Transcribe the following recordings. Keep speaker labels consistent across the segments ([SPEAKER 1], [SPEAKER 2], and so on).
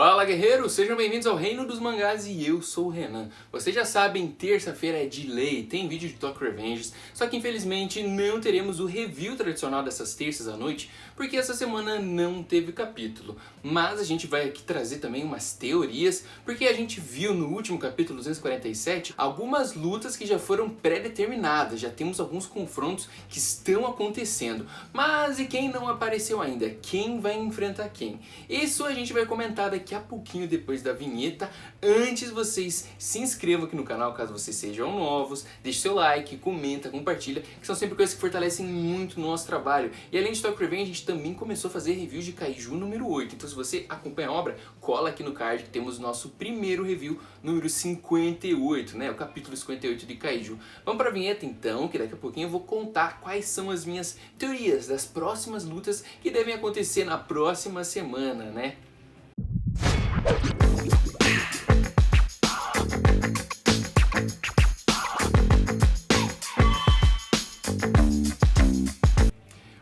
[SPEAKER 1] Fala guerreiros, sejam bem-vindos ao Reino dos Mangás e eu sou o Renan. Vocês já sabem, terça-feira é de lei, tem vídeo de Tokyo Revengers, só que infelizmente não teremos o review tradicional dessas terças à noite, porque essa semana não teve capítulo. Mas a gente vai aqui trazer também umas teorias, porque a gente viu no último capítulo 247 algumas lutas que já foram pré-determinadas, já temos alguns confrontos que estão acontecendo. Mas e quem não apareceu ainda? Quem vai enfrentar quem? Isso a gente vai comentar daqui a pouquinho depois da vinheta. Antes vocês se inscrevam aqui no canal caso vocês sejam novos, deixe seu like, comenta, compartilha, que são sempre coisas que fortalecem muito o nosso trabalho. E além de Tokyo Revenge, a gente também começou a fazer review de Kaiju número 8, então se você acompanha a obra, cola aqui no card que temos o nosso primeiro review número 58, né, o capítulo 58 de Kaiju. Vamos para a vinheta então, que daqui a pouquinho eu vou contar quais são as minhas teorias das próximas lutas que devem acontecer na próxima semana, né?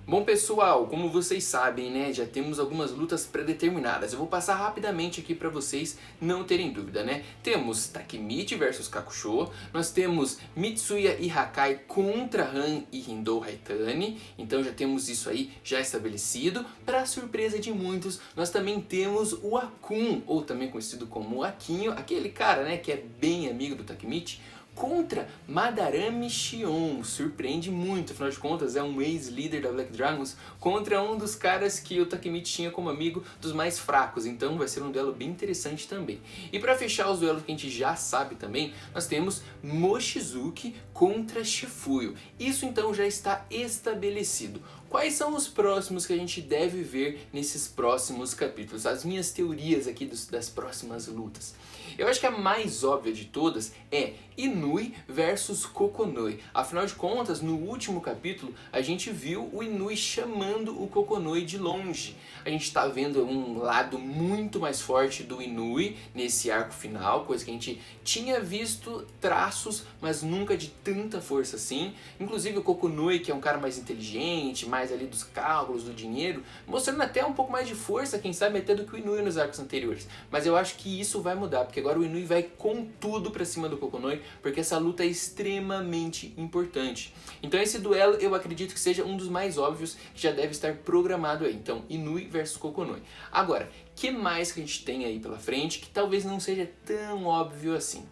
[SPEAKER 1] Bom pessoal, como vocês sabem, né, já temos algumas lutas pré-determinadas. Eu vou passar rapidamente aqui para vocês não terem dúvida, né? Temos Takemichi versus Kakusho, nós temos Mitsuya e Hakai contra Han e Hindou Haitani, então já temos isso aí já estabelecido. Para surpresa de muitos, nós também temos o Akun, ou também conhecido como Aquinho, aquele cara, né, que é bem amigo do Takemichi, contra Madarame Shion. Surpreende muito, afinal de contas é um ex-líder da Black Dragons contra um dos caras que o Takemichi tinha como amigo dos mais fracos, então vai ser um duelo bem interessante também. E para fechar os duelos que a gente já sabe também, nós temos Mochizuki contra Shifuyo. Isso então já está estabelecido. Quais são os próximos que a gente deve ver nesses próximos capítulos? As minhas teorias aqui das próximas lutas. Eu acho que a mais óbvia de todas é Inui versus Kokonoi. Afinal de contas, no último capítulo, a gente viu o Inui chamando o Kokonoi de longe. A gente está vendo um lado muito mais forte do Inui nesse arco final, coisa que a gente tinha visto traços, mas nunca de tanta força assim. Inclusive o Kokonoi, que é um cara mais inteligente, mais ali dos cálculos, do dinheiro, mostrando até um pouco mais de força, quem sabe até do que o Inui nos arcos anteriores. Mas eu acho que isso vai mudar, porque agora o Inui vai com tudo pra cima do Kokonoi, porque essa luta é extremamente importante. Então esse duelo eu acredito que seja um dos mais óbvios, que já deve estar programado aí. Então Inui versus Kokonoi. Agora, que mais que a gente tem aí pela frente que talvez não seja tão óbvio assim?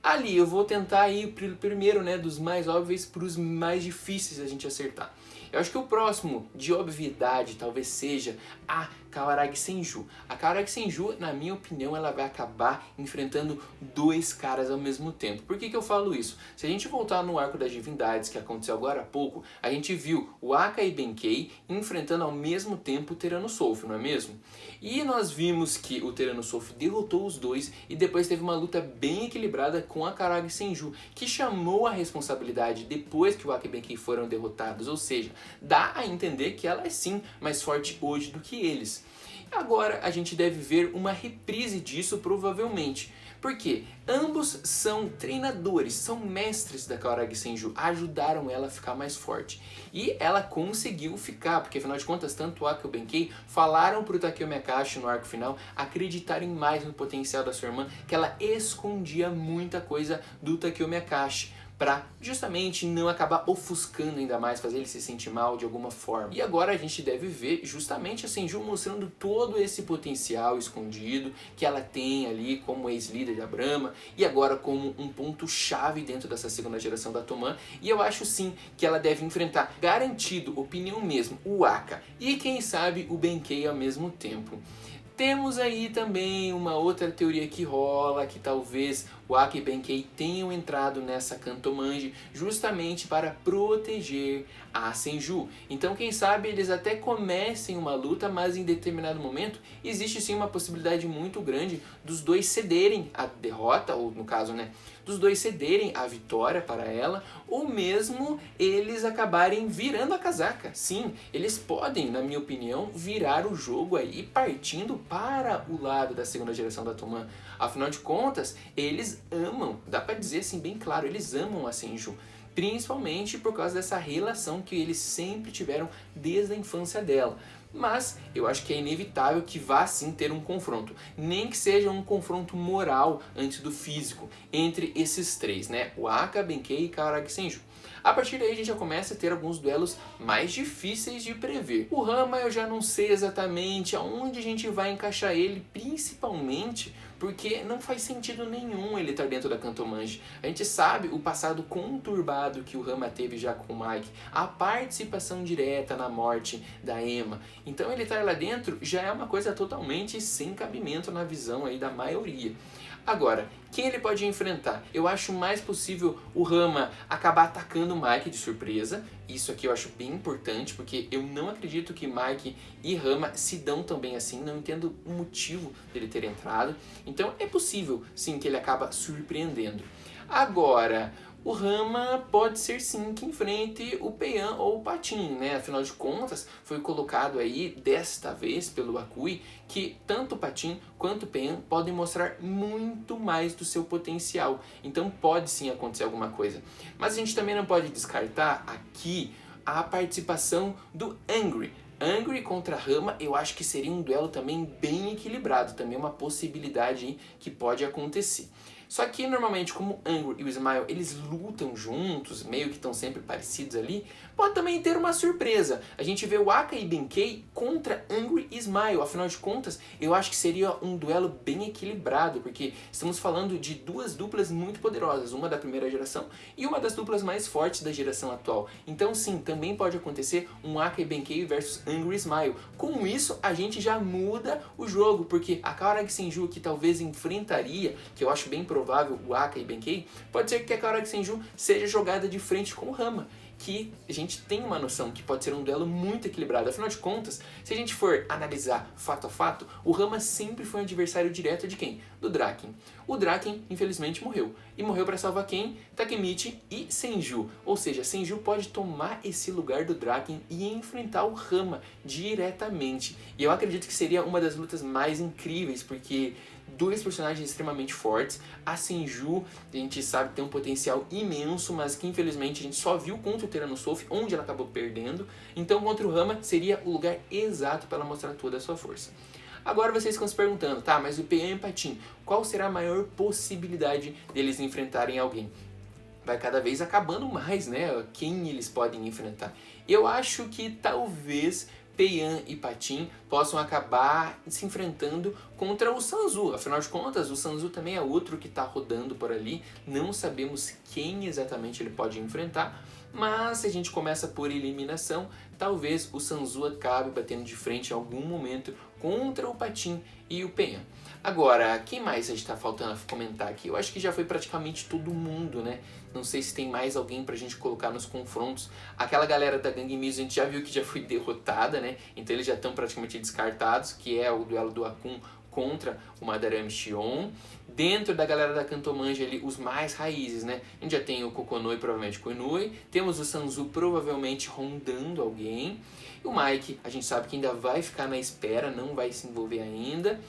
[SPEAKER 1] Ali eu vou tentar ir primeiro, né, dos mais óbvios para os mais difíceis a gente acertar. Eu acho que o próximo de obviedade talvez seja a Kawaragi Senju. A Kawaragi Senju, na minha opinião, ela vai acabar enfrentando dois caras ao mesmo tempo. Por que eu falo isso? Se a gente voltar no Arco das Divindades, que aconteceu agora há pouco, a gente viu o Aka e Benkei enfrentando ao mesmo tempo o Tyrannosaurus, não é mesmo? E nós vimos que o Tyrannosaurus derrotou os dois e depois teve uma luta bem equilibrada com a Kawaragi Senju, que chamou a responsabilidade depois que o Aka e Benkei foram derrotados, ou seja, dá a entender que ela é sim mais forte hoje do que eles. Agora a gente deve ver uma reprise disso provavelmente, porque ambos são treinadores, são mestres da Kawaragi Senju, ajudaram ela a ficar mais forte. E ela conseguiu ficar, porque afinal de contas tanto o Aka e o Benkei falaram pro Takeo Miyakashi no arco final acreditarem mais no potencial da sua irmã, que ela escondia muita coisa do Takeo Miyakashi, para justamente não acabar ofuscando ainda mais, fazer ele se sentir mal de alguma forma. E agora a gente deve ver justamente a Senju mostrando todo esse potencial escondido que ela tem ali como ex-líder da Brahma e agora como um ponto-chave dentro dessa segunda geração da Toman. E eu acho sim que ela deve enfrentar, garantido, opinião mesmo, o Aka e quem sabe o Benkei ao mesmo tempo. Temos aí também uma outra teoria que rola, que talvez o Aka e Benkei tenham entrado nessa Kantomanji justamente para proteger a Senju. Então quem sabe eles até comecem uma luta, mas em determinado momento existe sim uma possibilidade muito grande dos dois cederem a derrota, ou no caso, né, dos dois cederem a vitória para ela, ou mesmo eles acabarem virando a casaca. Sim, eles podem, na minha opinião, virar o jogo aí partindo para o lado da segunda geração da Toman. Afinal de contas, eles amam, dá pra dizer assim bem claro, eles amam a Senju. Principalmente por causa dessa relação que eles sempre tiveram desde a infância dela. mas eu acho que é inevitável que vá sim ter um confronto, nem que seja um confronto moral antes do físico, entre esses três, né? O Aka, Benkei e Kawaragi Senju. A partir daí a gente já começa a ter alguns duelos mais difíceis de prever. O Rama eu já não sei exatamente aonde a gente vai encaixar ele, principalmente porque não faz sentido nenhum ele estar dentro da Kantomanji. A gente sabe o passado conturbado que o Rama teve já com o Mike, a participação direta na morte da Emma. Então ele estar lá dentro já é uma coisa totalmente sem cabimento na visão aí da maioria. Agora, quem ele pode enfrentar? Eu acho mais possível o Rama acabar atacando o Mike de surpresa. Isso aqui eu acho bem importante, porque eu não acredito que Mike e Rama se dão tão bem assim. Não entendo o motivo dele ter entrado. Então é possível, sim, que ele acaba surpreendendo. Agora, o Rama pode ser sim que enfrente o Peian ou o Patin, né? Afinal de contas, foi colocado aí desta vez pelo Akui que tanto o Patin quanto o Peian podem mostrar muito mais do seu potencial. Então pode sim acontecer alguma coisa. Mas a gente também não pode descartar aqui a participação do Angry. Angry contra Rama, eu acho que seria um duelo também bem equilibrado, também uma possibilidade aí que pode acontecer. Só que normalmente como o Angry e o Smile eles lutam juntos, meio que estão sempre parecidos ali, pode também ter uma surpresa. A gente vê o Aka e Benkei contra Angry e Smile, afinal de contas eu acho que seria um duelo bem equilibrado, porque estamos falando de duas duplas muito poderosas, uma da primeira geração e uma das duplas mais fortes da geração atual. Então sim, também pode acontecer um Aka e Benkei versus Angry e Smile. Com isso a gente já muda o jogo, porque a Kawaragi Senju que talvez enfrentaria, que eu acho bem provável, o Aka e Benkei, pode ser que a Kawaragi Senju seja jogada de frente com o Rama, que a gente tem uma noção que pode ser um duelo muito equilibrado. Afinal de contas, se a gente for analisar fato a fato, o Rama sempre foi um adversário direto de quem? Do Draken. O Draken, infelizmente, morreu. E morreu para salvar quem? Takemichi e Senju. Ou seja, Senju pode tomar esse lugar do Draken e enfrentar o Rama diretamente. E eu acredito que seria uma das lutas mais incríveis, porque dois personagens extremamente fortes. A Senju, a gente sabe que tem um potencial imenso, mas que infelizmente a gente só viu contra o Tyrannosaurus, onde ela acabou perdendo. Então contra o Rama seria o lugar exato para ela mostrar toda a sua força. Agora vocês ficam se perguntando, tá, mas o Peian e o Patin, qual será a maior possibilidade deles enfrentarem alguém? Vai cada vez acabando mais, né, quem eles podem enfrentar. Eu acho que talvez Peian e Patin possam acabar se enfrentando contra o Sanzu. Afinal de contas, o Sanzu também é outro que está rodando por ali. Não sabemos quem exatamente ele pode enfrentar, mas se a gente começa por eliminação, talvez o Sanzu acabe batendo de frente em algum momento contra o Patin e o Peian. Agora, quem mais a gente está faltando comentar aqui? Eu acho que já foi praticamente todo mundo, né? Não sei se tem mais alguém pra gente colocar nos confrontos. Aquela galera da Gangue Miso a gente já viu que já foi derrotada, né? Então eles já estão praticamente descartados, que é o duelo do Akun contra o Madarame Shion. Dentro da galera da Kantomanji ali, os mais raízes, né? A gente já tem o Kokonoi, provavelmente com o Inui. Temos o Sanzu provavelmente rondando alguém. E o Mike, a gente sabe que ainda vai ficar na espera, não vai se envolver ainda.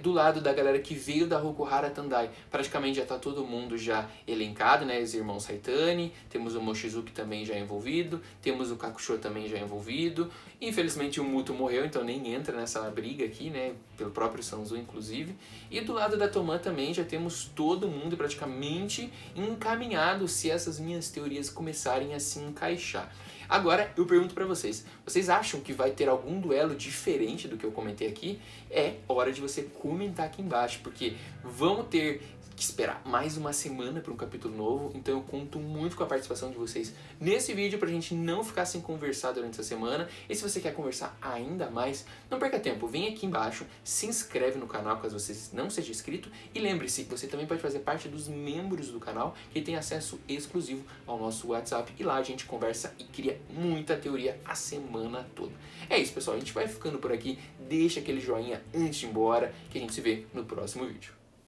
[SPEAKER 1] Do lado da galera que veio da Hokuhara Tandai, praticamente já está todo mundo já elencado, né? Os irmãos Haitani, temos o Mochizuki também já envolvido, temos o Kakusho também já envolvido. Infelizmente o Muto morreu, então nem entra nessa briga aqui, né? Pelo próprio Sanzu, inclusive. E do lado da Toman também já temos todo mundo praticamente encaminhado, se essas minhas teorias começarem a se encaixar. Agora eu pergunto pra vocês, vocês acham que vai ter algum duelo diferente do que eu comentei aqui? É hora de você comentar aqui embaixo, porque vamos ter que esperar mais uma semana para um capítulo novo, então eu conto muito com a participação de vocês nesse vídeo pra gente não ficar sem conversar durante essa semana. E se você quer conversar ainda mais, não perca tempo, vem aqui embaixo, se inscreve no canal caso você não seja inscrito e lembre-se que você também pode fazer parte dos membros do canal que tem acesso exclusivo ao nosso WhatsApp e lá a gente conversa e cria muita teoria a semana toda. É isso, pessoal, a gente vai ficando por aqui, deixa aquele joinha antes de ir embora que a gente se vê no próximo vídeo.